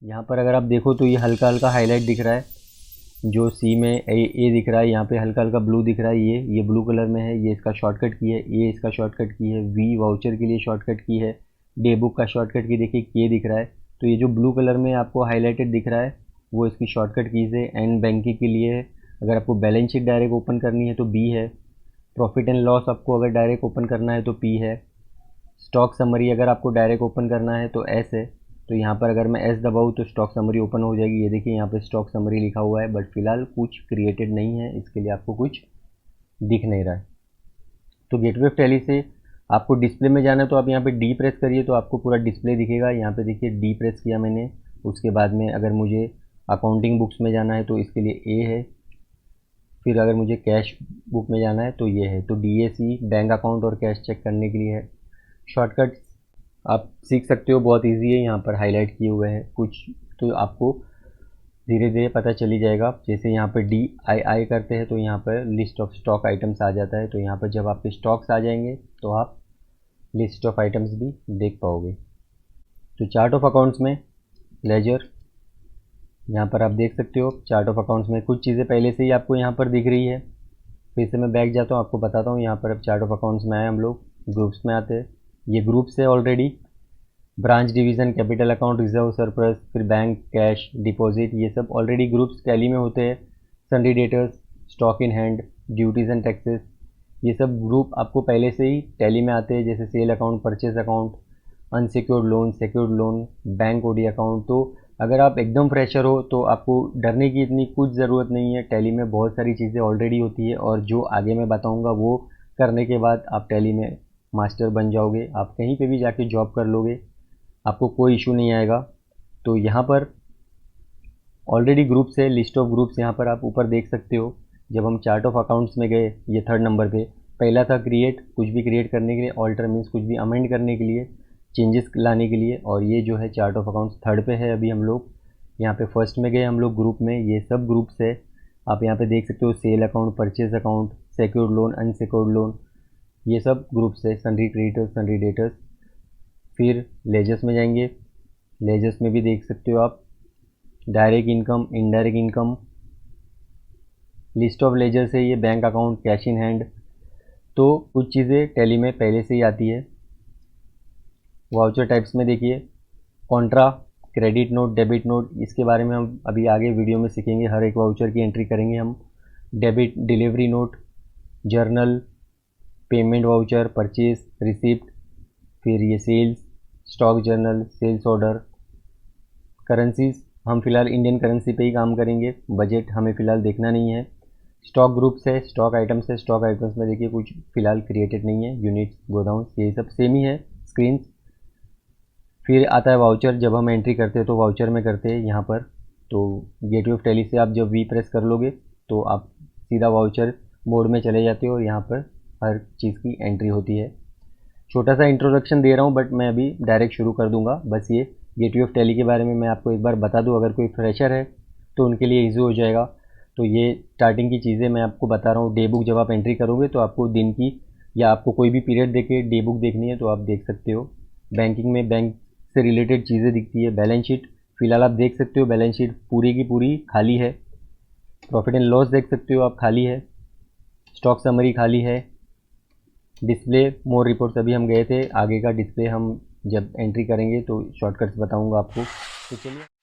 यहाँ पर अगर आप देखो तो ये हल्का हल्का हाईलाइट दिख रहा है, जो सी में ए दिख रहा है, यहाँ पे हल्का हल्का ब्लू दिख रहा है, ये ब्लू कलर में है, ये इसका शॉर्टकट की है, ये इसका शॉर्टकट की है, वी वाउचर के लिए शॉर्टकट की है, डे बुक का शॉर्टकट की देखिए के दिख रहा है। तो ये जो ब्लू कलर में आपको हाईलाइटेड दिख रहा है वो इसकी शॉर्टकट कीज़ है। एंड बैंकिंग के लिए है। अगर आपको बैलेंस शीट डायरेक्ट ओपन करनी है तो बी है। प्रॉफिट एंड लॉस आपको अगर डायरेक्ट ओपन करना है तो पी है। स्टॉक समरी अगर आपको डायरेक्ट ओपन करना है तो एस है। तो यहाँ पर अगर मैं एस दबाऊँ तो स्टॉक समरी ओपन हो जाएगी। ये देखिए यहाँ पे स्टॉक समरी लिखा हुआ है, बट फिलहाल कुछ क्रिएटेड नहीं है, इसके लिए आपको कुछ दिख नहीं रहा है। तो गेटवे ऑफ टैली से आपको डिस्प्ले में जाना है तो आप यहाँ पे डी प्रेस करिए तो आपको पूरा डिस्प्ले दिखेगा। यहाँ पे देखिए डी प्रेस किया मैंने। उसके बाद में अगर मुझे अकाउंटिंग बुक्स में जाना है तो इसके लिए ए है। फिर अगर मुझे कैश बुक में जाना है तो ये है। तो DAC बैंक अकाउंट और कैश चेक करने के लिए है। शॉर्टकट्स आप सीख सकते हो, बहुत इजी है, यहाँ पर हाईलाइट किए हुए हैं कुछ, तो आपको धीरे धीरे पता चली जाएगा। जैसे यहाँ पर DII करते हैं तो यहाँ पर लिस्ट ऑफ स्टॉक आइटम्स आ जाता है। तो यहाँ पर जब आपके स्टॉक्स आ जाएंगे तो आप लिस्ट ऑफ आइटम्स भी देख पाओगे। तो चार्ट ऑफ अकाउंट्स में लेजर, यहाँ पर आप देख सकते हो चार्ट ऑफ अकाउंट्स में कुछ चीज़ें पहले से ही आपको यहाँ पर दिख रही है। फिर से मैं बैक जाता हूँ, आपको बताता हूँ। यहाँ पर अब चार्ट ऑफ अकाउंट्स में आए हम लोग, ग्रुप्स में आते हैं। ये ग्रुप्स है already, branch division, capital account, reserve, surplus, फिर बैंक, कैश, डिपॉजिट, ये सब ऑलरेडी ग्रुप्स टैली में होते हैं। सन्डी debtors, stock in hand, duties and taxes, ये सब ग्रुप आपको पहले से ही टैली में आते हैं। जैसे sale account, purchase account, unsecured loan, secured loan, bank OD account. तो अगर आप एकदम फ्रेशर हो तो आपको डरने की इतनी कुछ ज़रूरत नहीं है। टैली में बहुत सारी चीज़ें ऑलरेडी होती है और जो आगे मैं बताऊंगा वो करने के बाद आप टैली में मास्टर बन जाओगे। आप कहीं पे भी जाके जॉब कर लोगे, आपको कोई इशू नहीं आएगा। तो यहाँ पर ऑलरेडी ग्रुप्स है, लिस्ट ऑफ ग्रुप्स यहाँ पर आप ऊपर देख सकते हो। जब हम चार्ट ऑफ अकाउंट्स में गए, ये 3rd नंबर पे पहला था क्रिएट, कुछ भी क्रिएट करने के लिए, ऑल्टर मीन्स कुछ भी अमेंड करने के लिए, चेंजेस लाने के लिए। और ये जो है चार्ट ऑफ अकाउंट्स 3rd पे है। अभी हम लोग यहाँ पे 1st में गए हम लोग ग्रुप में, ये सब ग्रुप्स है। आप यहाँ पे देख सकते हो sale account, purchase account, secured loan, unsecured loan, ये सब ग्रुप्स है। Sundry creditors, sundry debtors. फिर लेजर्स में जाएंगे, लेजर्स में भी देख सकते हो आप direct income, indirect income, list of ledgers है ये, bank account, cash in hand. तो कुछ चीज़ें टैली में पहले से ही आती है। वाउचर टाइप्स में देखिए Contra, credit note, debit note, इसके बारे में हम अभी आगे वीडियो में सीखेंगे। हर एक वाउचर की एंट्री करेंगे हम। Debit, delivery note, journal, payment voucher, purchase, receipt, फिर ये sales, stock journal, sales order. Currencies, हम फिलहाल इंडियन करेंसी पे ही काम करेंगे, बजट हमें फ़िलहाल देखना नहीं है। स्टॉक ग्रुप्स है, स्टॉक आइटम्स है। स्टॉक आइटम्स में देखिए कुछ फ़िलहाल क्रिएटेड नहीं है। यूनिट्स, गोदाउंस, ये सब सेम ही है। स्क्रीन्स, फिर आता है वाउचर। जब हम एंट्री करते हैं तो वाउचर में करते हैं यहाँ पर। तो गेटवे ऑफ टैली से आप जब वी प्रेस कर लोगे तो आप सीधा वाउचर मोड में चले जाते हो। यहाँ पर हर चीज़ की एंट्री होती है। छोटा सा इंट्रोडक्शन दे रहा हूँ बट मैं अभी डायरेक्ट शुरू कर दूंगा। बस ये गेटवे ऑफ टैली के बारे में मैं आपको एक बार बता दूं, अगर कोई फ्रेशर है तो उनके लिए ईजी हो जाएगा। तो ये स्टार्टिंग की चीज़ें मैं आपको बता रहा हूँ। डे बुक जब आप एंट्री करोगे तो आपको दिन की या आपको कोई भी पीरियड देके डे बुक देखनी है तो आप देख सकते हो। बैंकिंग में बैंक से रिलेटेड चीज़ें दिखती है। बैलेंस शीट, फिलहाल आप देख सकते हो बैलेंस शीट पूरी की पूरी खाली है। प्रॉफिट एंड लॉस देख सकते हो आप, खाली है। स्टॉक समरी खाली है। डिस्प्ले मोर रिपोर्ट्स अभी हम गए थे, आगे का डिस्प्ले हम जब एंट्री करेंगे तो शॉर्टकट्स बताऊंगा आपको। तो चलिए।